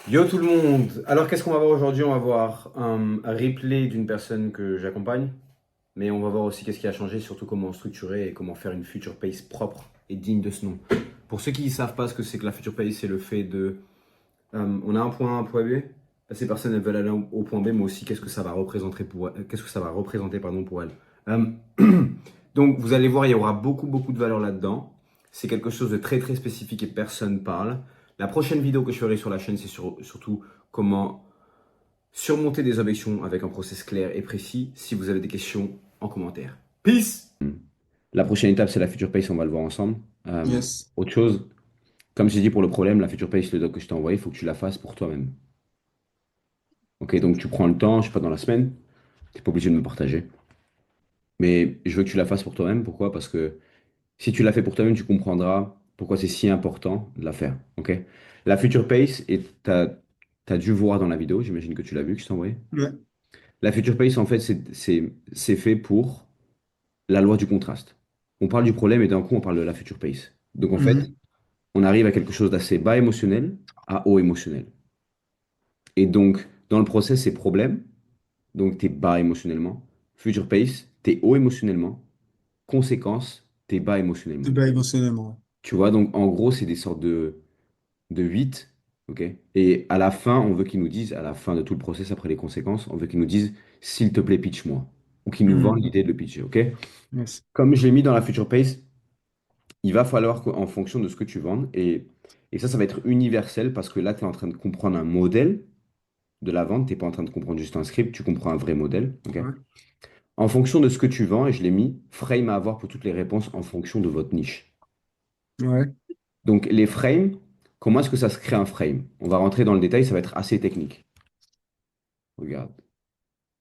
Yo tout le monde! Alors qu'est-ce qu'on va voir aujourd'hui? On va voir un replay d'une personne que j'accompagne, mais on va voir aussi qu'est-ce qui a changé, surtout comment structurer et comment faire une future pace propre et digne de ce nom. Pour ceux qui ne savent pas ce que c'est que la future pace, c'est le fait de... on a un point A, un point B, ces personnes elles veulent aller au point B, mais aussi qu'est-ce que ça va représenter pour qu'est-ce que ça va représenter pardon, pour elles. Euh, donc vous allez voir, il y aura beaucoup de valeur là-dedans. C'est quelque chose de très spécifique et personne parle. La prochaine vidéo que je ferai sur la chaîne, c'est surtout comment surmonter des objections avec un process clair et précis. Si vous avez des questions, en commentaire. Peace! La prochaine étape, c'est la future pace, on va le voir ensemble. Yes. Autre chose, comme j'ai dit pour le problème, la future pace, le doc que je t'ai envoyé, il faut que tu la fasses pour toi-même. Ok, donc tu prends le temps, je sais pas, dans la semaine, tu n'es pas obligé de me partager. Mais je veux que tu la fasses pour toi-même. Pourquoi? Parce que si tu la fais pour toi-même, tu comprendras pourquoi c'est si important de la faire. Ok? La future pace, et tu as dû voir dans la vidéo, j'imagine que tu l'as vu, que je t'ai envoyé. Ouais. La future pace, en fait, c'est fait pour la loi du contraste. On parle du problème et d'un coup, on parle de la future pace. Donc, en fait, Mhm. on arrive à quelque chose d'assez bas émotionnel à haut émotionnel. Et donc, dans le process, c'est problème. Donc, tu es bas émotionnellement. Future pace, tu es haut émotionnellement. Conséquence, tu es bas émotionnellement. C'est bien émotionnellement. Tu vois, donc en gros, c'est des sortes de 8, ok? Et à la fin, on veut qu'ils nous disent, à la fin de tout le process, après les conséquences, on veut qu'ils nous disent, s'il te plaît, pitch-moi. Ou qu'ils nous vendent Mhm. l'idée de le pitcher, ok? Yes. Comme je l'ai mis dans la Future Pace, il va falloir qu'en fonction de ce que tu vends, et ça va être universel parce que là, tu es en train de comprendre un modèle de la vente, tu n'es pas en train de comprendre juste un script, tu comprends un vrai modèle, ok? Ouais. En fonction de ce que tu vends, et je l'ai mis, frame à avoir pour toutes les réponses en fonction de votre niche. Ouais. Donc, les frames, comment est-ce que ça se crée un frame? On va rentrer dans le détail, ça va être assez technique. Regarde.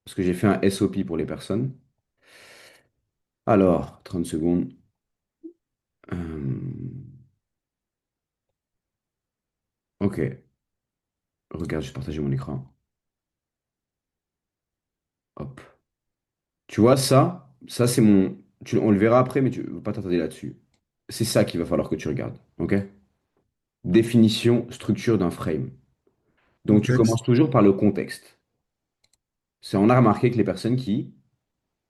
Parce que j'ai fait un SOP pour les personnes. Alors, 30 secondes. Ok. Regarde, je vais partager mon écran. Hop. Tu vois, ça c'est mon. On le verra après, mais tu ne veux pas t'attarder là-dessus. C'est ça qu'il va falloir que tu regardes. Ok? Définition, structure d'un frame. Donc, tu commences Contexte. toujours par le contexte. On a remarqué que les personnes qui.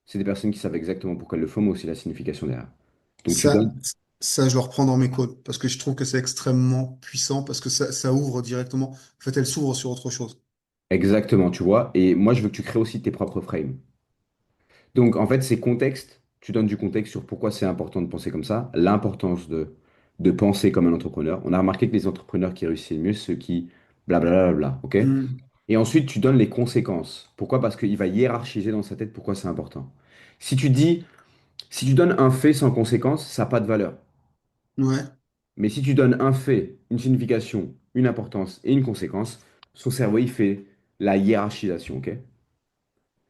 C'est des personnes qui savent exactement pourquoi elles le font, mais aussi la signification derrière. Donc, tu Ça, donnes. ça, je le reprends dans mes codes parce que je trouve que c'est extrêmement puissant parce que ça ouvre directement. En fait, elle s'ouvre sur autre chose. Exactement, tu vois. Et moi, je veux que tu crées aussi tes propres frames. Donc, en fait, ces contextes, tu donnes du contexte sur pourquoi c'est important de penser comme ça, l'importance de penser comme un entrepreneur. On a remarqué que les entrepreneurs qui réussissent le mieux, ceux qui blablabla, ok? Mhm. Et ensuite, tu donnes les conséquences. Pourquoi? Parce qu'il va hiérarchiser dans sa tête pourquoi c'est important. Si tu dis, si tu donnes un fait sans conséquence, ça n'a pas de valeur. Ouais. Mais si tu donnes un fait, une signification, une importance et une conséquence, son cerveau, il fait la hiérarchisation, ok?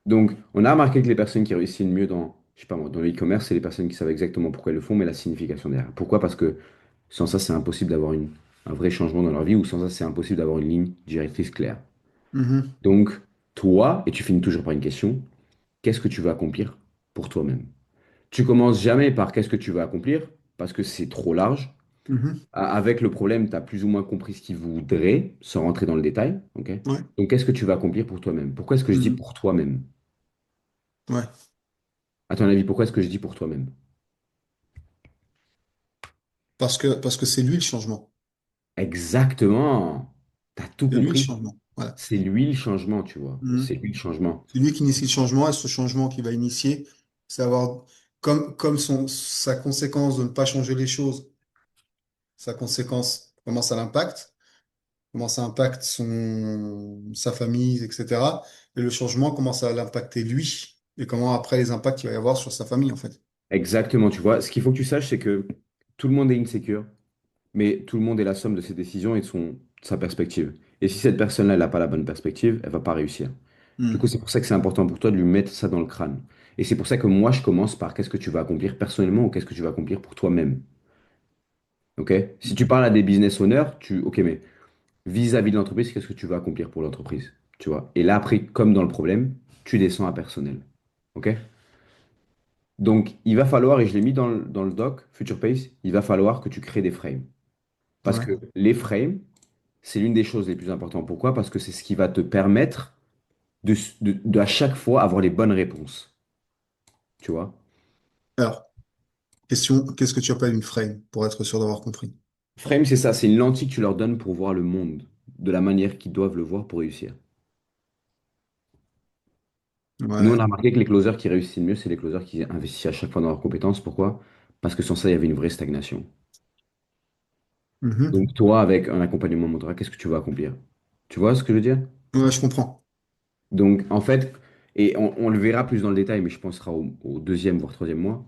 Donc, on a remarqué que les personnes qui réussissent le mieux dans, je sais pas moi, dans le e-commerce, c'est les personnes qui savent exactement pourquoi elles le font, mais la signification derrière. Pourquoi? Parce que sans ça, c'est impossible d'avoir un vrai changement dans leur vie, ou sans ça, c'est impossible d'avoir une ligne directrice claire. Mhm. Donc, toi, et tu finis toujours par une question, qu'est-ce que tu veux accomplir pour toi-même? Tu commences jamais par qu'est-ce que tu veux accomplir, parce que c'est trop large. Mhm. Avec le problème, tu as plus ou moins compris ce qu'il voudrait, sans rentrer dans le détail. Ok. Ouais. Donc, qu'est-ce que tu veux accomplir pour toi-même? Pourquoi est-ce que je dis Mhm. pour toi-même? Ouais. À ton avis, pourquoi est-ce que je dis pour toi-même? Parce que c'est lui le changement. Exactement. T'as tout C'est lui le compris. changement. Voilà. C'est lui le changement, tu vois. C'est Mhm. lui le changement. C'est lui qui initie le changement et ce changement qu'il va initier, c'est avoir comme sa conséquence de ne pas changer les choses, sa conséquence, comment ça l'impacte, comment ça impacte sa famille, etc. Et le changement, comment ça va l'impacter lui et comment après les impacts qu'il va y avoir sur sa famille en fait. Exactement, tu vois. Ce qu'il faut que tu saches, c'est que tout le monde est insécure, mais tout le monde est la somme de ses décisions et de sa perspective. Et si cette personne-là, elle n'a pas la bonne perspective, elle va pas réussir. Du coup, Hmm. c'est pour ça que c'est important pour toi de lui mettre ça dans le crâne. Et c'est pour ça que moi, je commence par qu'est-ce que tu vas accomplir personnellement ou qu'est-ce que tu vas accomplir pour toi-même. OK? Si tu parles à des business owners, OK, mais vis-à-vis de l'entreprise, qu'est-ce que tu veux accomplir pour l'entreprise? Tu vois? Et là, après, comme dans le problème, tu descends à personnel. OK? Donc, il va falloir, et je l'ai mis dans le doc, Future Pace, il va falloir que tu crées des frames. Parce Ouais. que les frames, c'est l'une des choses les plus importantes. Pourquoi? Parce que c'est ce qui va te permettre à chaque fois avoir les bonnes réponses. Tu vois? Alors, question, qu'est-ce que tu appelles une frame pour être sûr d'avoir compris? Frame, c'est ça, c'est une lentille que tu leur donnes pour voir le monde de la manière qu'ils doivent le voir pour réussir. Nous, on Ouais. a remarqué que les closers qui réussissent le mieux, c'est les closers qui investissent à chaque fois dans leurs compétences. Pourquoi? Parce que sans ça, il y avait une vraie stagnation. Mhm. Donc, toi, avec un accompagnement mentorat, qu'est-ce que tu vas accomplir? Tu vois ce que je veux dire? Ouais, je comprends. Donc, en fait, et on le verra plus dans le détail, mais je pense que ce sera au deuxième, voire troisième mois,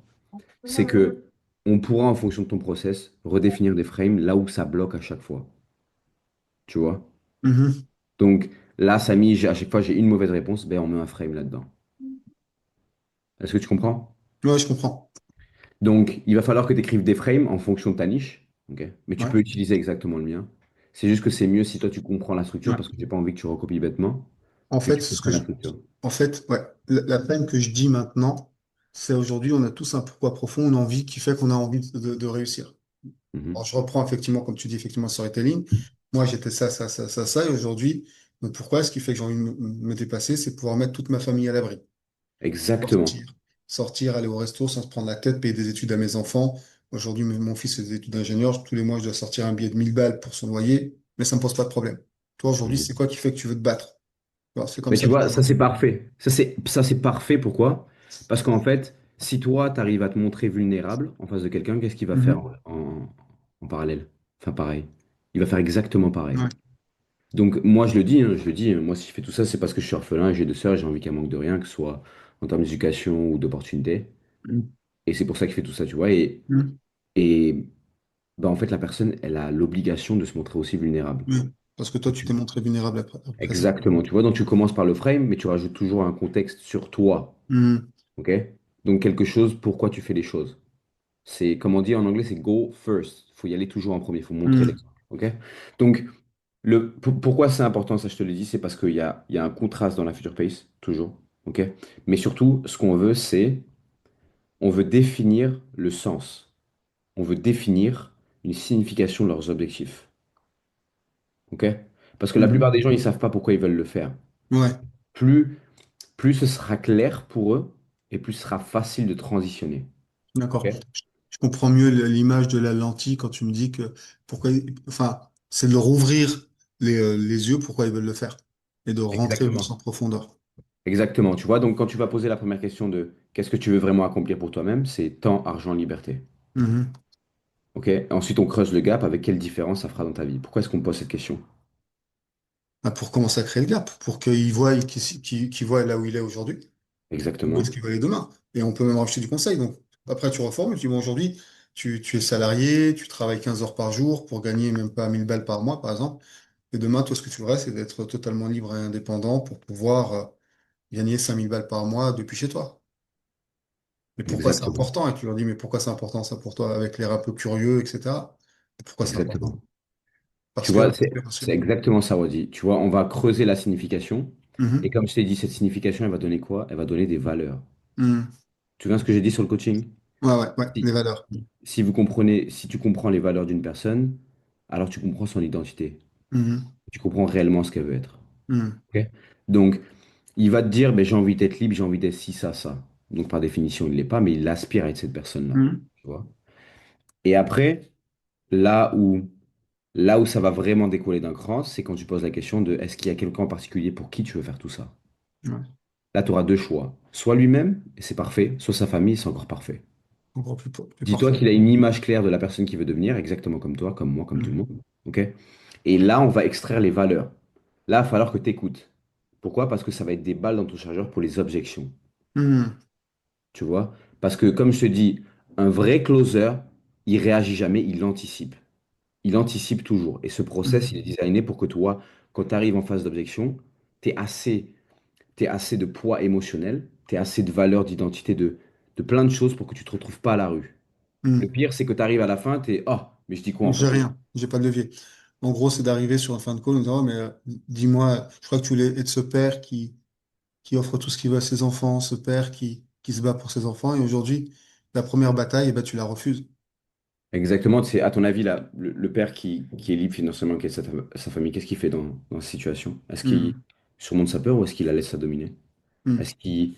c'est que on pourra, en fonction de ton process, redéfinir des frames là où ça bloque à chaque fois. Tu vois? Mhm. Donc, là, Samy, à chaque fois, j'ai une mauvaise réponse, ben, on met un frame là-dedans. Est-ce que tu comprends? Ouais, je comprends. Donc, il va falloir que tu écrives des frames en fonction de ta niche, ok? Mais tu Ouais. peux utiliser exactement le mien. C'est juste que c'est mieux si toi, tu comprends la structure Ouais. parce que j'ai pas envie que tu recopies bêtement En et que fait, tu comprennes la structure. en fait, ouais, la peine que je dis maintenant, c'est aujourd'hui, on a tous un pourquoi profond, une envie qui fait qu'on a envie de réussir. Alors, Mhm. je reprends effectivement, comme tu dis, effectivement, storytelling. Moi, j'étais ça, ça, ça, ça, ça, et aujourd'hui, donc pourquoi? Ce qui fait que j'ai envie de me dépasser, c'est pouvoir mettre toute ma famille à l'abri. Exactement. Sortir. Sortir, aller au resto sans se prendre la tête, payer des études à mes enfants. Aujourd'hui, mon fils fait des études d'ingénieur. Tous les mois, je dois sortir un billet de 1000 balles pour son loyer, mais ça me pose pas de problème. Toi, aujourd'hui, c'est Mhm. quoi qui fait que tu veux te battre? Alors, c'est comme Mais ça tu que je vois, le ça vois. c'est parfait. Ça c'est parfait. Pourquoi? Parce qu'en fait, si toi, tu arrives à te montrer vulnérable en face de quelqu'un, qu'est-ce qu'il va faire Mhm. en parallèle? Enfin, pareil. Il va faire exactement pareil. Ouais. Donc moi je le dis, moi si je fais tout ça, c'est parce que je suis orphelin, j'ai deux sœurs, j'ai envie qu'elles manquent de rien, que ce soit en termes d'éducation ou d'opportunités. Mhm. Et c'est pour ça qu'il fait tout ça, tu vois. Et bah, en fait, la personne, elle a l'obligation de se montrer aussi vulnérable. Mhm. Parce que toi, Et tu t'es montré vulnérable après ça. Exactement, tu vois. Donc tu commences par le frame, mais tu rajoutes toujours un contexte sur toi. Mhm. OK? Donc quelque chose, pourquoi tu fais les choses. C'est, comme on dit en anglais, c'est go first. Il faut y aller toujours en premier, il faut montrer Mhm. l'exemple. OK? Donc, pourquoi c'est important, ça je te le dis, c'est parce qu'il y a un contraste dans la future pace, toujours. OK? Mais surtout, ce qu'on veut, c'est, on veut définir le sens. On veut définir une signification de leurs objectifs. OK? Parce que la plupart Mhm. des gens, ils ne savent pas pourquoi ils veulent le faire. Ouais, Plus, plus ce sera clair pour eux et plus ce sera facile de transitionner. d'accord. OK? Je comprends mieux l'image de la lentille quand tu me dis que pourquoi, enfin, c'est de leur ouvrir les yeux pourquoi ils veulent le faire et de rentrer plus en Exactement. profondeur. Exactement, tu vois, donc quand tu vas poser la première question de qu'est-ce que tu veux vraiment accomplir pour toi-même, c'est temps, argent, liberté. Mhm. Ok? Ensuite, on creuse le gap avec quelle différence ça fera dans ta vie. Pourquoi est-ce qu'on pose cette question? Bah, pour commencer à créer le gap, pour qu'ils voient, qu'ils voient là où il est aujourd'hui, où est-ce Exactement. qu'il va aller demain. Et on peut même rajouter du conseil. Donc, après, tu reformes, tu dis, bon, aujourd'hui, tu es salarié, tu travailles 15 heures par jour pour gagner même pas 1000 balles par mois, par exemple. Et demain, toi, ce que tu voudrais, c'est d'être totalement libre et indépendant pour pouvoir gagner 5000 balles par mois depuis chez toi. Mais pourquoi c'est Exactement. important? Et tu leur dis, mais pourquoi c'est important ça pour toi, avec l'air un peu curieux, etc. Et pourquoi c'est important? Exactement. Parce Tu que, vois, parce que. c'est exactement ça, Wadi. Tu vois, on va creuser la signification. Et Mhm, comme je t'ai dit, cette signification, elle va donner quoi? Elle va donner des valeurs. mhm. Tu vois ce que j'ai dit sur le coaching? Ouais, ouais, ouais, Si, les valeurs. si tu comprends les valeurs d'une personne, alors tu comprends son identité. Mhm, Tu comprends réellement ce qu'elle veut être. mhm, Ok. Donc, il va te dire, ben, j'ai envie d'être libre, j'ai envie d'être ci, ça, ça. Donc, par définition, il ne l'est pas, mais il aspire à être cette personne-là. mhm. Tu vois? Et après, là où, là où ça va vraiment décoller d'un cran, c'est quand tu poses la question de est-ce qu'il y a quelqu'un en particulier pour qui tu veux faire tout ça? Ouais. Là, tu auras deux choix. Soit lui-même, et c'est parfait, soit sa famille, c'est encore parfait. Encore plus Dis-toi parfait. qu'il a une image claire de la personne qu'il veut devenir, exactement comme toi, comme moi, comme tout le Mhm, monde. Ok. Et là, on va extraire les valeurs. Là, il va falloir que tu écoutes. Pourquoi? Parce que ça va être des balles dans ton chargeur pour les objections. mhm, Tu vois? Parce que, comme je te dis, un vrai closer, il réagit jamais, il anticipe. Il anticipe toujours. Et ce process, il est mhm, designé pour que toi, quand tu arrives en phase d'objection, tu t'aies assez de poids émotionnel, tu aies assez de valeur, d'identité, de plein de choses pour que tu te retrouves pas à la rue. Le mhm. pire, c'est que tu arrives à la fin, tu es, oh, mais je dis quoi en J'ai fait? rien, j'ai pas de levier. En gros, c'est d'arriver sur la fin de call en disant, oh, mais dis-moi, je crois que tu voulais être ce père qui offre tout ce qu'il veut à ses enfants, ce père qui se bat pour ses enfants, et aujourd'hui, la première bataille, eh ben, tu la refuses. Exactement, c'est à ton avis, là, le père qui est libre financièrement, qui est sa famille, qu'est-ce qu'il fait dans cette situation? Est-ce qu'il Hmm, surmonte sa peur ou est-ce qu'il la laisse la dominer? hmm. Est-ce qu'il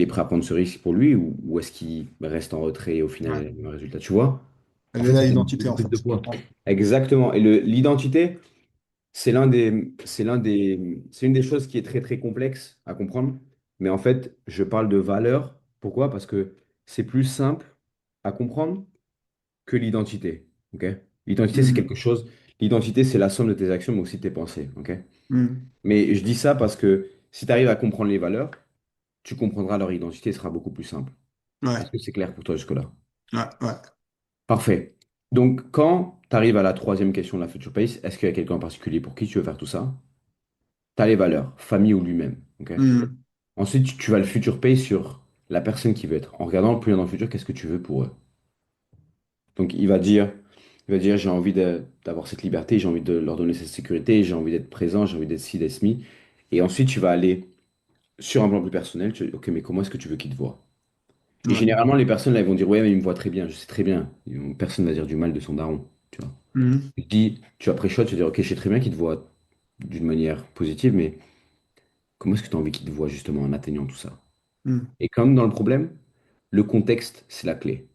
est prêt à prendre ce risque pour lui ou est-ce qu'il reste en retrait et au final il Ouais. a le même résultat? Tu vois? En Elle est fait, là, ça fait l'identité, beaucoup en plus de fait. poids. Ouais. Exactement. Et l'identité, c'est une des choses qui est très très complexe à comprendre. Mais en fait, je parle de valeur. Pourquoi? Parce que c'est plus simple à comprendre que l'identité. Ok? L'identité, c'est quelque Hmm, chose. L'identité, c'est la somme de tes actions, mais aussi de tes pensées. Ok? hmm. Mais je dis ça parce que si tu arrives à comprendre les valeurs, tu comprendras leur identité, ce sera beaucoup plus simple. Est-ce Ouais, que c'est clair pour toi jusque-là? ouais, ouais. Parfait. Donc, quand tu arrives à la troisième question de la future pace, est-ce qu'il y a quelqu'un en particulier pour qui tu veux faire tout ça? Tu as les valeurs, famille ou lui-même. Ok. Hmm, Ensuite, tu vas le future pace sur la personne qui veut être. En regardant plus loin dans le futur, qu'est-ce que tu veux pour eux? Donc, il va dire, j'ai envie d'avoir cette liberté, j'ai envie de leur donner cette sécurité, j'ai envie d'être présent, j'ai envie d'être ci, d'être ci. Et ensuite, tu vas aller sur un plan plus personnel. Ok, mais comment est-ce que tu veux qu'ils te voient? Et ouais. généralement, les personnes là, elles vont dire, ouais, mais il me voit très bien, je sais très bien. Personne ne va dire du mal de son daron. Tu vois. Hmm, Je dis, tu vas pré-shot, tu vas dire, ok, je sais très bien qu'il te voit d'une manière positive, mais comment est-ce que tu as envie qu'il te voit justement en atteignant tout ça? hmm. Et comme dans le problème, le contexte, c'est la clé.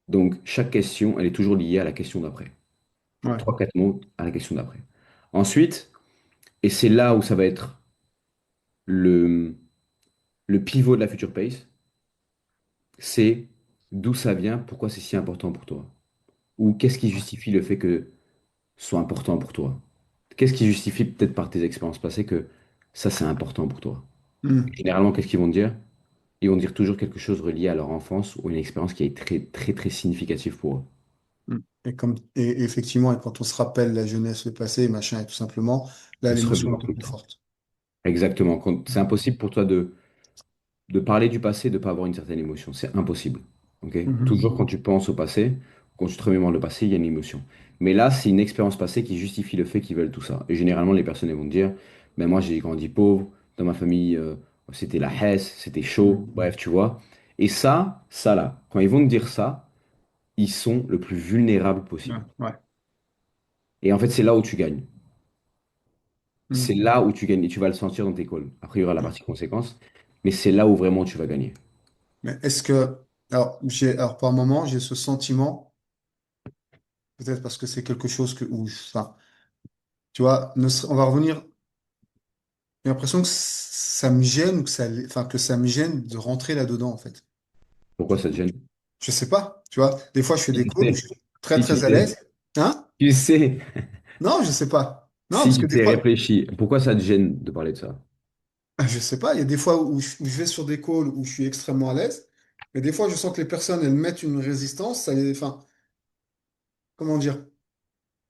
Donc, chaque question, elle est toujours liée à la question d'après. Ouais. Trois, quatre mots à la question d'après. Ensuite, et c'est là où ça va être le, le pivot de la future pace, c'est d'où ça vient, pourquoi c'est si important pour toi. Ou qu'est-ce qui justifie le fait que ce soit important pour toi? Qu'est-ce qui justifie peut-être par tes expériences passées que ça c'est important pour toi? Hmm, Généralement, qu'est-ce qu'ils vont te dire? Ils vont dire toujours quelque chose relié à leur enfance ou une expérience qui est très très très significative pour eux. hmm. Et effectivement, et quand on se rappelle la jeunesse, le passé, machin, et tout simplement, là, On se l'émotion est un remémore peu tout le plus temps. forte. Exactement. C'est Hmm, impossible pour toi de parler du passé, de ne pas avoir une certaine émotion. C'est impossible. Ok. mhm. Toujours quand tu penses au passé, quand tu te remémores le passé, il y a une émotion. Mais là, c'est une expérience passée qui justifie le fait qu'ils veulent tout ça. Et généralement, les personnes elles vont te dire, ben moi j'ai grandi pauvre, dans ma famille, c'était la Hesse, c'était chaud, Hmm, bref, tu vois. Et ça là, quand ils vont te dire ça, ils sont le plus vulnérables ouais, possible. ouais. Et en fait, c'est là où tu gagnes. C'est Hmm, là où tu gagnes et tu vas le sentir dans tes calls. Après, il y aura la ouais. partie conséquence, mais c'est là où vraiment tu vas gagner. Mais est-ce que, alors par moment, j'ai ce sentiment, peut-être parce que c'est quelque chose enfin, tu vois, on va revenir, j'ai l'impression que ça me gêne ou que ça me gêne de rentrer là-dedans, en fait. Pourquoi ça te gêne? Je sais pas, tu vois, des fois je fais Si des tu calls où sais, je suis très si tu très à sais, l'aise. Hein? tu sais, Non, je sais pas. Non, si parce que tu des sais, fois, réfléchis. Pourquoi ça te gêne de parler de ça? je sais pas, il y a des fois où je vais sur des calls où je suis extrêmement à l'aise, mais des fois je sens que les personnes, elles mettent une résistance, enfin, comment dire?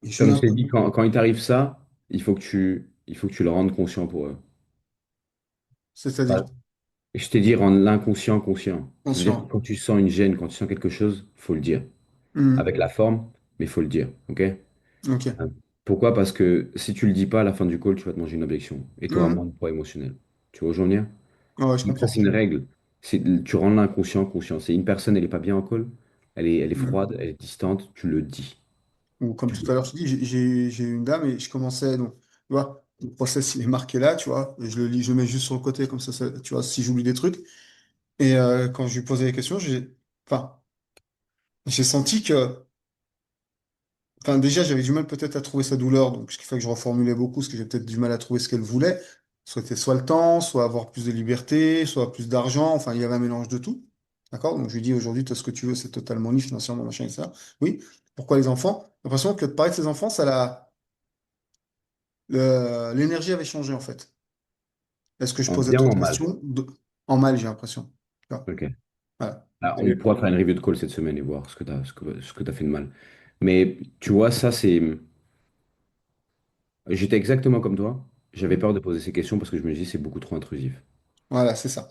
Je suis Comme je un t'ai peu dit, quand il t'arrive ça, il faut que tu le rendes conscient pour eux. c'est-à-dire Voilà. Et je t'ai dit, rendre l'inconscient conscient. Ça veut dire que conscient. quand tu sens une gêne, quand tu sens quelque chose, faut le dire. Avec Hmm, la forme, mais faut le dire. Ok? ok. Pourquoi? Parce que si tu le dis pas à la fin du call, tu vas te manger une objection et tu auras Hmm, moins de poids émotionnel. Tu vois où je veux en venir? ouais, je Donc ça, c'est comprends. une règle. Tu rends l'inconscient conscient. C'est une personne, elle est pas bien en call, elle est Hmm. froide, elle est distante, tu le dis. Ou comme Tu tout le à l'heure, dis. je te dis, j'ai une dame et je commençais, donc, tu vois, le process, il est marqué là, tu vois, et je le lis, je le mets juste sur le côté, comme tu vois, si j'oublie des trucs. Et quand je lui posais les questions, enfin, j'ai senti que, enfin, déjà, j'avais du mal peut-être à trouver sa douleur, donc ce qui fait que je reformulais beaucoup, parce que j'ai peut-être du mal à trouver ce qu'elle voulait. Soit le temps, soit avoir plus de liberté, soit plus d'argent, enfin, il y avait un mélange de tout. D'accord? Donc, je lui dis aujourd'hui, toi, ce que tu veux, c'est totalement libre financièrement, machin, etc. Oui. Pourquoi les enfants? J'ai l'impression que de parler de ses enfants, l'énergie avait changé, en fait. Est-ce que je En posais bien trop ou de en mal? questions? En mal, j'ai l'impression. Tu vois. Ok. Voilà. Ah, on pourra faire une review de call cette semaine et voir ce que tu as fait de mal. Mais tu vois, ça, c'est. J'étais exactement comme toi. J'avais peur de poser ces questions parce que je me dis c'est beaucoup trop intrusif. Voilà, c'est ça.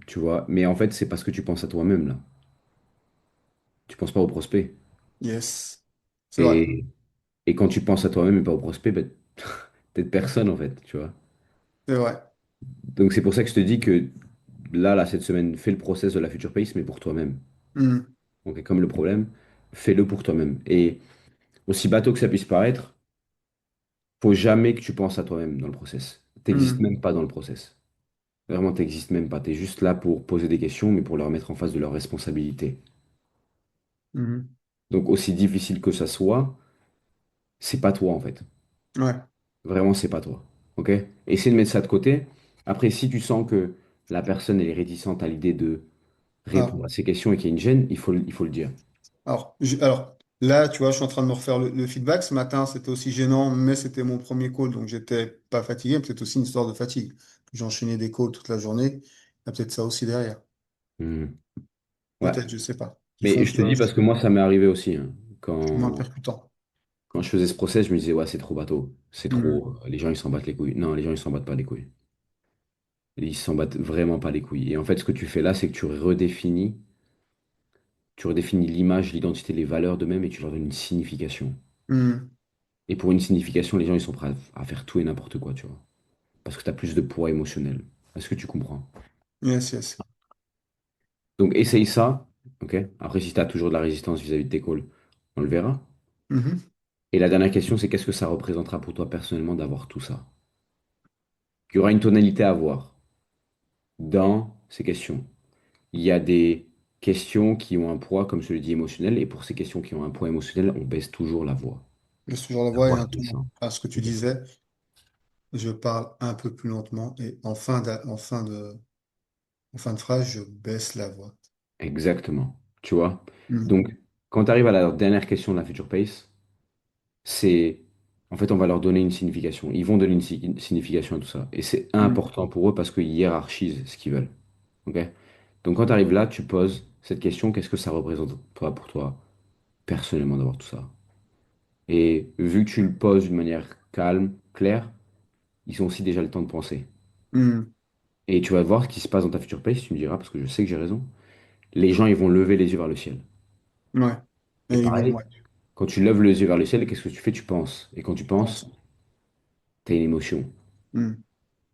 Tu vois, mais en fait, c'est parce que tu penses à toi-même là. Tu penses pas au prospect. Yes. C'est vrai. Et, et quand tu penses à toi-même et pas au prospect, ben, t'es de personne en fait, tu vois. C'est vrai. Donc c'est pour ça que je te dis que là, cette semaine, fais le process de la future pace, mais pour toi-même. Hmm. ok, comme le problème, fais-le pour toi-même. Et aussi bateau que ça puisse paraître, faut jamais que tu penses à toi-même dans le process. T'existes Mhm. même pas dans le process. Vraiment, t'existes même pas. T'es juste là pour poser des questions, mais pour leur mettre en face de leurs responsabilités. Mhm. Donc, aussi difficile que ça soit, c'est pas toi en fait. Ouais. Vraiment, c'est pas toi. Ok? Essaie de mettre ça de côté. Après, si tu sens que la personne elle est réticente à l'idée de Ah. répondre à ces questions et qu'il y a une gêne, il faut le dire. Alors, là, tu vois, je suis en train de me refaire le feedback. Ce matin, c'était aussi gênant, mais c'était mon premier call, donc j'étais pas fatigué, mais c'est aussi une histoire de fatigue. J'ai enchaîné des calls toute la journée. Il y a peut-être ça aussi derrière. Hmm. Ouais. Peut-être, je sais pas. Qui Mais font je te que dis je parce que suis moi, ça m'est arrivé aussi, hein. moins Quand, percutant. quand je faisais ce process, je me disais, ouais, c'est trop bateau. C'est Mhm. trop. Les gens, ils s'en battent les couilles. Non, les gens, ils s'en battent pas les couilles. Ils s'en battent vraiment pas les couilles. Et en fait, ce que tu fais là, c'est que tu redéfinis l'image, l'identité, les valeurs d'eux-mêmes et tu leur donnes une signification. Mhm. Et pour une signification, les gens, ils sont prêts à faire tout et n'importe quoi, tu vois. Parce que tu as plus de poids émotionnel. Est-ce que tu comprends? Yes, yes. Donc, essaye ça, ok? Après, si tu as toujours de la résistance vis-à-vis de tes calls, on le verra. Mhm. Et la dernière question, c'est qu'est-ce que ça représentera pour toi personnellement d'avoir tout ça? Il y aura une tonalité à avoir dans ces questions. Il y a des questions qui ont un poids, comme je le dis, émotionnel, et pour ces questions qui ont un poids émotionnel, on baisse toujours la voix. Je suis toujours la La voix et voix un qui ton. descend. À ce que tu Ok. disais, je parle un peu plus lentement et en fin de phrase, je baisse la voix. Exactement. Tu vois? Mhm. Donc, quand tu arrives à la dernière question de la Future Pace, c'est, en fait, on va leur donner une signification. Ils vont donner une signification à tout ça. Et c'est Mhm. important pour eux parce qu'ils hiérarchisent ce qu'ils veulent. Ok? Donc, quand tu arrives là, tu poses cette question, qu'est-ce que ça représente toi, pour toi, personnellement, d'avoir tout ça? Et vu que tu le poses d'une manière calme, claire, ils ont aussi déjà le temps de penser. Mhm. Et tu vas voir ce qui se passe dans ta future pace, tu me diras, parce que je sais que j'ai raison. Les gens, ils vont lever les yeux vers le ciel. Ouais. Et Et ils vont, pareil, ouais, quand tu lèves les yeux vers le ciel, qu'est-ce que tu fais? Tu penses. Et quand tu penses, pense. tu as une émotion. Mhm.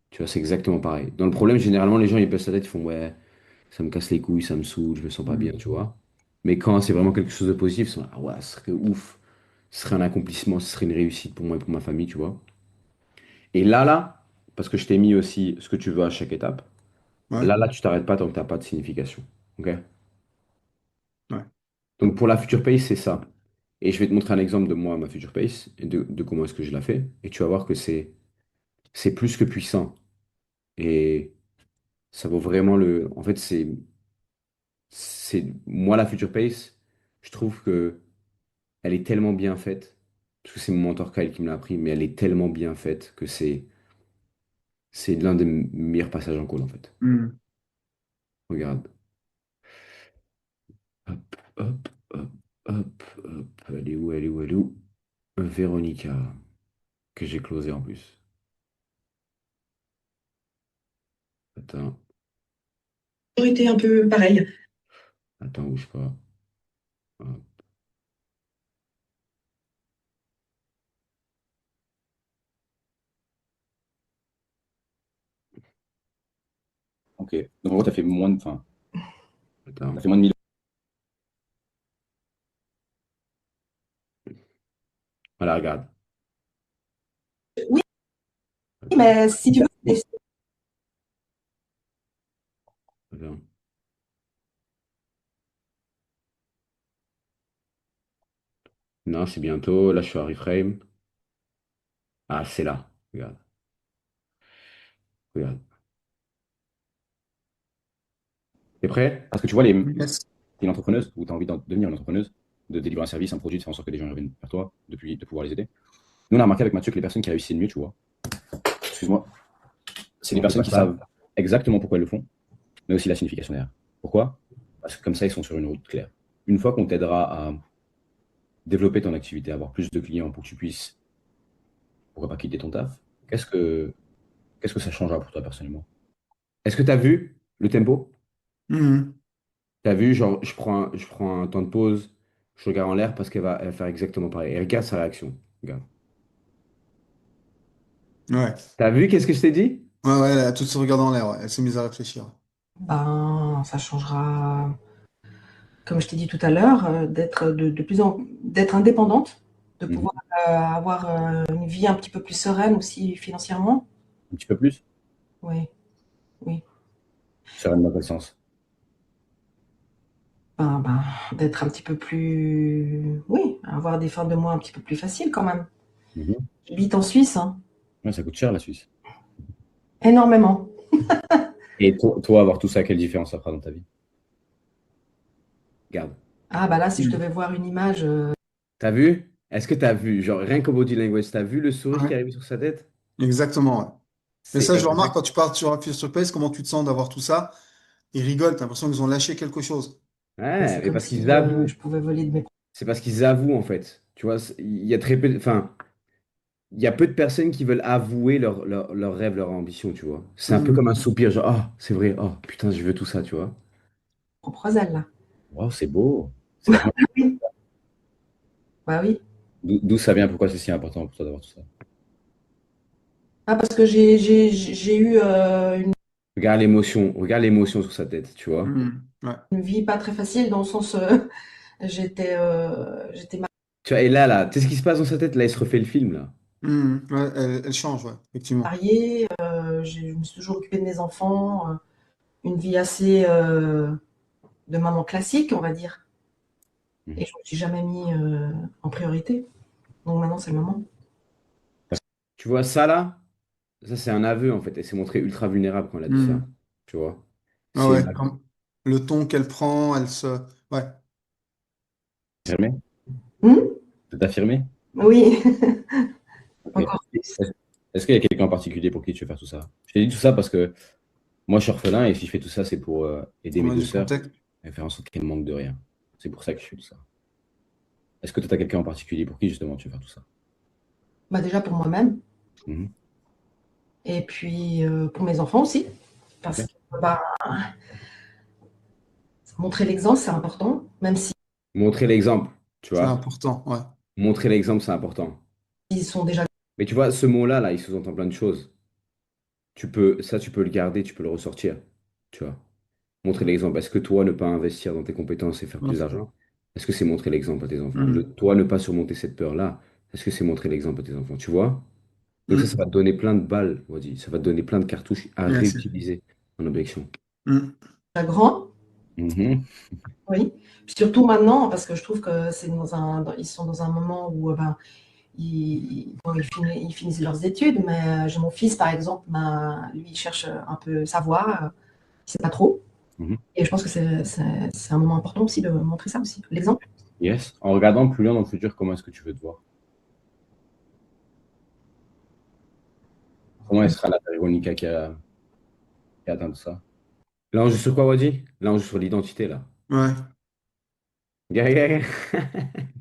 Tu vois, c'est exactement pareil. Dans le problème, généralement, les gens, ils baissent la tête, ils font, ouais, ça me casse les couilles, ça me saoule, je me sens pas bien, Mhm. tu vois. Mais quand c'est vraiment quelque chose de positif, ils sont là, ah ouais, ce serait ouf, ce serait un accomplissement, ce serait une réussite pour moi et pour ma famille, tu vois. Et là, parce que je t'ai mis aussi ce que tu veux à chaque étape, Ouais. tu t'arrêtes pas tant que tu n'as pas de signification. Ok? Ouais. Donc pour la future pace, c'est ça. Et je vais te montrer un exemple de moi, ma future pace, et de comment est-ce que je la fais. Et tu vas voir que c'est plus que puissant. Et ça vaut vraiment le. En fait, c'est moi la future pace. Je trouve que elle est tellement bien faite, parce que c'est mon mentor Kyle qui me l'a appris, mais elle est tellement bien faite que c'est l'un des meilleurs passages en call en fait. Mhm. Regarde. Hop, hop, hop, hop, hop. Elle est où, elle est où, elle est où? Véronica, que j'ai closé en plus. Attends, Été un peu pareil. attends, bouge pas. Hop. Ok. Donc en gros, t'as fait moins de, enfin, Attends. t'as fait moins de 1000. Voilà, regarde. Oui, Attends, mais si tu veux, attends. Non, c'est bientôt. Là, je suis à reframe. Ah, c'est là. Regarde, regarde. T'es prêt? Parce que tu vois, Yes. t'es une entrepreneuse ou t'as envie de devenir une entrepreneuse, de délivrer un service, un produit, de faire en sorte que des gens reviennent vers toi, de pouvoir les aider. Nous, on a remarqué avec Mathieu que les personnes qui réussissent le mieux, tu vois, excuse-moi, c'est les Non, c'est personnes pas qui ça. savent exactement pourquoi elles le font, mais aussi la signification derrière. Pourquoi? Parce que comme ça, ils sont sur une route claire. Une fois qu'on t'aidera à développer ton activité, à avoir plus de clients pour que tu puisses, pourquoi pas, quitter ton taf, qu'est-ce que, qu'est-ce que ça changera pour toi personnellement? Est-ce que tu as vu le tempo? Mhm. Tu as vu, genre, je prends un temps de pause, je regarde en l'air parce elle va faire exactement pareil. Et regarde sa réaction. Regarde. Ouais. T'as vu qu'est-ce que je t'ai dit? Ouais, ouais, elle a tout se regarde en l'air, ouais. Elle s'est mise à réfléchir. ben, ça changera. comme je t'ai dit tout à l'heure, d'être de plus en d'être indépendante, de Mhm. pouvoir avoir une vie un petit peu plus sereine aussi financièrement. Un petit peu plus? Oui, oui. Sereine dans quel sens? Ben, d'être un petit peu plus, oui, avoir des fins de mois un petit peu plus faciles quand même. Mhm. J'habite en Suisse, hein, Ouais, ça coûte cher la Suisse. énormément. Et toi, avoir tout ça, quelle différence ça fera dans ta vie? Regarde. Ah bah là, si je Mm. devais voir une image, T'as vu? Est-ce que t'as vu, genre rien qu'au body language, t'as vu le sourire qui Ouais, arrive sur sa tête? exactement. Ouais. Mais C'est ça, je le remarque exact. quand tu pars sur un Future Pace, comment tu te sens d'avoir tout ça. Ils rigolent, t'as l'impression qu'ils ont lâché quelque chose. Ouais, c'est et comme parce qu'ils si je avouent. pouvais voler de mes... C'est parce qu'ils avouent en fait. Tu vois, il y a très peu, enfin, il y a peu de personnes qui veulent avouer leurs rêves, leurs ambitions, tu vois. C'est un peu comme Mm. un soupir, genre, ah, c'est vrai, oh putain, je veux tout ça, tu vois. propres ailes, là. Wow, c'est beau. C'est vraiment... Oui, bah oui. D'où ça vient? Pourquoi c'est si important pour toi d'avoir tout ça? Ah, parce que j'ai eu Regarde l'émotion sur sa tête, tu vois. Mm. Ouais. une vie pas très facile dans le sens, j'étais Tu vois, et là, tu sais ce qui se passe dans sa tête, là, il se refait le film, là. Mm. Ouais, elle change, ouais, effectivement. mariée, je me suis toujours occupée de mes enfants, une vie assez de maman classique, on va dire. Et Mhm. je ne me suis jamais mis en priorité. Donc maintenant, c'est le moment. Tu vois, ça, là, ça, c'est un aveu, en fait. Elle s'est montrée ultra vulnérable quand elle a dit ça, Mm. tu vois. Ah C'est ouais, une aveu. le ton qu'elle prend, elle se... Ouais. Affirmé? Hmm. C'est affirmé? Oui, Ok. encore plus. Est-ce qu'il y a quelqu'un en particulier pour qui tu veux faire tout ça? Je t'ai dit tout ça parce que moi, je suis orphelin et si je fais tout ça, c'est pour aider On mes a deux du sœurs contexte. et faire en sorte qu'elles manquent de rien. C'est pour ça que je fais tout ça. Est-ce que toi, tu as quelqu'un en particulier pour qui justement tu veux faire tout ça? Bah, déjà pour moi-même. Mhm. Et puis pour mes enfants aussi. Parce Ok. que bah, montrer l'exemple, c'est important. Même Montrer l'exemple, tu C'est vois. important, ouais. Montrer l'exemple, c'est important. s'ils sont déjà... Mais tu vois, ce mot-là, là, il sous-entend plein de choses. Tu peux le garder, tu peux le ressortir, tu vois. Montrer l'exemple. Est-ce que toi, ne pas investir dans tes compétences et faire plus Ouais. d'argent, est-ce que c'est montrer l'exemple à tes enfants? Mm. Toi, ne pas surmonter cette peur-là, est-ce que c'est montrer l'exemple à tes enfants? Tu vois? Donc ça va Mm. te donner plein de balles, on dit. Ça va te donner plein de cartouches à Yes. réutiliser en objection. Mm. grands. Mhm. Oui. Puis surtout maintenant, parce que je trouve que ils sont dans un moment où ben, bon, ils finissent leurs études, mais j'ai mon fils, par exemple, ben, lui, il cherche un peu savoir, il sait pas trop. Mhm. Et je pense que c'est un moment important aussi de montrer ça aussi, l'exemple. Yes. En regardant plus loin dans le futur, comment est-ce que tu veux te voir? Comment elle sera la Véronica qui a atteint tout ça? Là, on joue sur quoi, Wadi? Là, on joue sur l'identité, là. Ouais. Gars, gars, gars.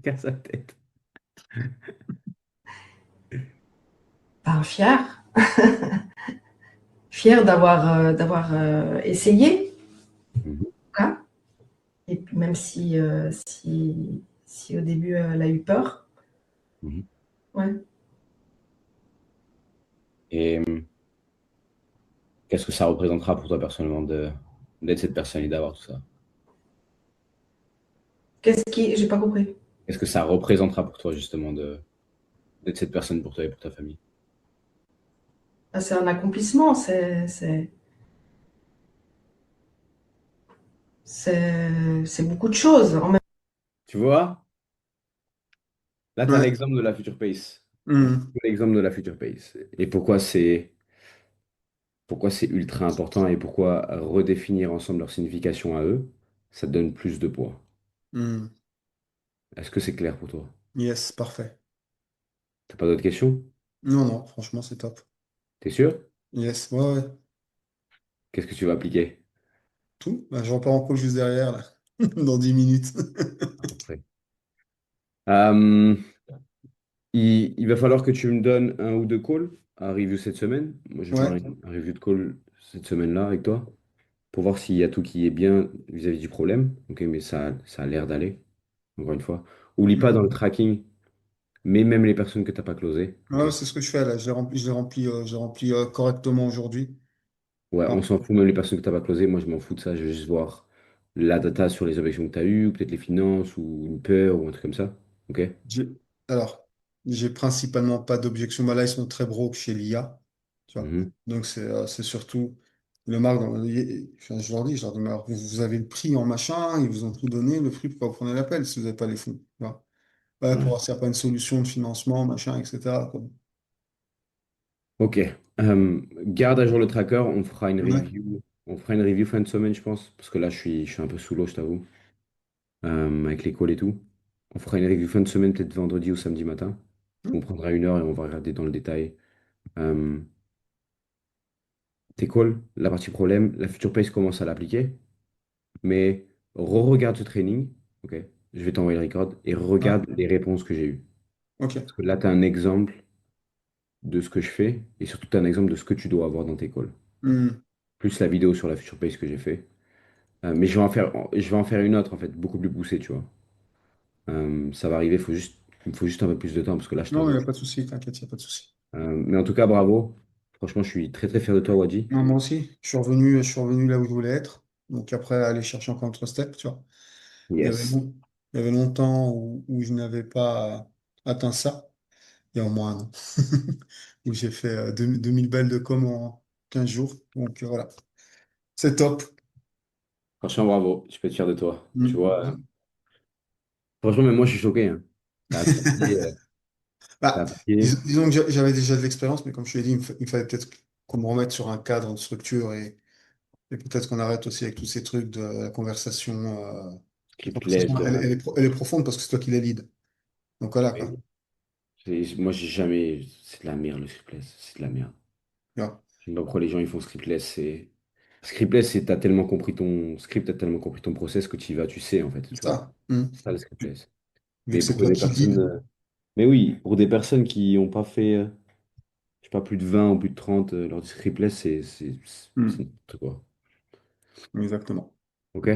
Casse sa tête. Ben, fier d'avoir essayé, Mhm. hein. Et puis même si au début elle a eu peur, Mhm. ouais. Et qu'est-ce que ça représentera pour toi personnellement d'être cette personne et d'avoir tout ça? J'ai pas compris. Qu'est-ce que ça représentera pour toi justement d'être cette personne pour toi et pour ta famille? Ah, c'est un accomplissement, c'est beaucoup de choses. Tu vois? Là, tu as Ouais. l'exemple de la Future Pace. Mm. L'exemple de la Future Pace. Et pourquoi c'est ultra important et pourquoi redéfinir ensemble leur signification à eux, ça te donne plus de poids. Mm. Est-ce que c'est clair pour toi? Yes, parfait. T'as pas d'autres questions? Non, non, franchement, c'est top. T'es sûr? Yes, ouais, ouais. Qu'est-ce que tu vas appliquer? Tout. Bah, je repars en call juste derrière, là, dans 10 minutes. Parfait. Euh, il va falloir que tu me donnes un ou deux calls à review cette semaine. Moi, je vais faire Ouais. un review de call cette semaine-là avec toi pour voir s'il y a tout qui est bien vis-à-vis du problème. Ok, mais ça a l'air d'aller, encore une fois. Oublie pas dans le Mm. tracking, mais même les personnes que tu n'as pas closées. Ok. Ouais, c'est ce que je fais là. Je l'ai rempli correctement aujourd'hui. Ouais, Ah, on s'en fout, même les personnes que tu n'as pas closées. Moi, je m'en fous de ça. Je veux juste voir la data sur les objections que tu as eues, ou peut-être les finances, ou une peur, ou un truc comme ça. Ok? J'ai- Alors, j'ai principalement pas d'objection. Bah là, ils sont très broke chez l'IA. Tu vois. Mhm. Donc, c'est surtout le marque. Enfin, je leur dis, mais alors, vous avez le prix en machin, ils vous ont tout donné, le prix, pourquoi vous prenez l'appel si vous n'avez pas les fonds? Tu vois. Ouais, pour Ouais. voir s'il n'y a pas une solution de financement, machin, etc. quoi. Ok. Garde à jour le tracker, on fera une Ouais. review. On fera une review fin de semaine, je pense. Parce que là, je suis un peu sous l'eau, je t'avoue. Avec les calls et tout. On fera une review fin de semaine, peut-être vendredi ou samedi matin. On prendra 1 heure et on va regarder dans le détail. Euh, Tes calls, la partie problème, la future pace commence à l'appliquer. Mais re-regarde ce training. Ok. Je vais t'envoyer le record et Ouais. regarde les réponses que j'ai eues. Ok. Parce que là, tu as un exemple de ce que je fais et surtout, tu as un exemple de ce que tu dois avoir dans tes calls. Hmm. Plus la vidéo sur la future pace que j'ai fait. Mais je vais en faire une autre, en fait, beaucoup plus poussée, tu vois. Ça va arriver, il me faut juste un peu plus de temps parce que là, je Non, il t'avoue. n'y a pas de souci, t'inquiète, il n'y a pas de souci. Mais en tout cas, bravo. Franchement, je suis très très fier de toi, Wadji. Non, moi aussi, je suis revenu là où je voulais être. Donc après, aller chercher encore notre step, tu vois. Il y avait, Yes. il y avait longtemps où je n'avais pas atteint ça. Il y a au moins un an. Où j'ai fait 2000 balles de com en 15 jours. Donc voilà, c'est top. Franchement, bravo. Je peux être fier de toi. Tu vois, Mm. franchement, même moi, je suis choqué, hein. T'as appliqué, t'as Bah, appliqué. disons que j'avais déjà de l'expérience, mais comme je te l'ai dit, il fallait peut-être qu'on me remette sur un cadre, une structure, et peut-être qu'on arrête aussi avec tous ces trucs de la conversation. La Scriptless, conversation, de rien. elle est profonde parce que c'est toi qui la lead. Donc voilà, quoi. Oui. Moi, j'ai jamais. C'est de la merde, le scriptless. C'est de la merde. Tu vois. Je sais pas pourquoi les gens ils font scriptless. Scriptless, c'est t'as tellement compris ton script, t'as tellement compris ton process que tu y vas, tu sais, en fait, C'est tu vois. ça. Mm. C'est ça, le scriptless. Vu Mais que c'est pour toi des qui personnes. lead. Mais oui, pour des personnes qui n'ont pas fait, je sais pas, plus de 20 ou plus de 30, leur scriptless, c'est Mm. n'importe quoi. Exactement. Ok?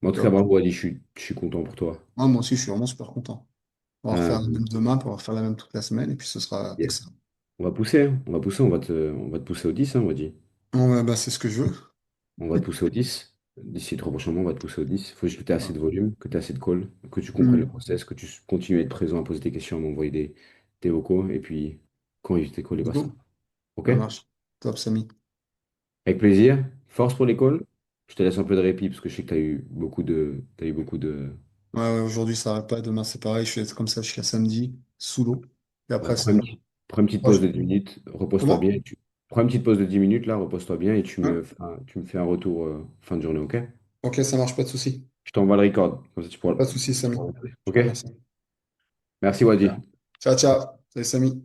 Mais en tout cas, Top. bravo, Ali, je suis content pour toi. Moi aussi, je suis vraiment super content. On va refaire Euh, la même demain, puis on va refaire la même toute la semaine, et puis ce sera yes. excellent. On va pousser, hein. On va pousser, on va te pousser au 10, hein, on va dire. Bon, ouais, bah, c'est ce que je veux. On va te pousser au 10. D'ici les 3 prochains mois, on va te pousser au 10. Il faut juste que tu aies assez Voilà. de volume, que tu aies assez de call, que tu comprennes le Mm. process, que tu continues à être présent, à poser des questions, à m'envoyer des vocaux, et puis quand il tes calls et Let's basta. go. Ok? Ça marche. Top, Samy. Avec plaisir. Force pour les calls. Je te laisse un peu de répit parce que je sais que tu as eu beaucoup de. Ouais, ouais, aujourd'hui, ça n'arrête pas. Demain, c'est pareil. Je vais être comme ça jusqu'à samedi, sous l'eau. Et Ouais, après, prends c'est une bon. petite, prends une petite Moi, pause de 10 minutes, repose-toi bien. Comment? Prends une petite pause de 10 minutes là, repose-toi bien et tu Hein. me, tu me fais un retour fin de journée, ok? Ok, ça marche, pas de souci. Je t'envoie le record, comme ça tu pourras. Pas de souci, tu Samy. pourras le faire. Je Ok? te remercie. Merci Wadi. Ciao, ciao. Salut, Samy.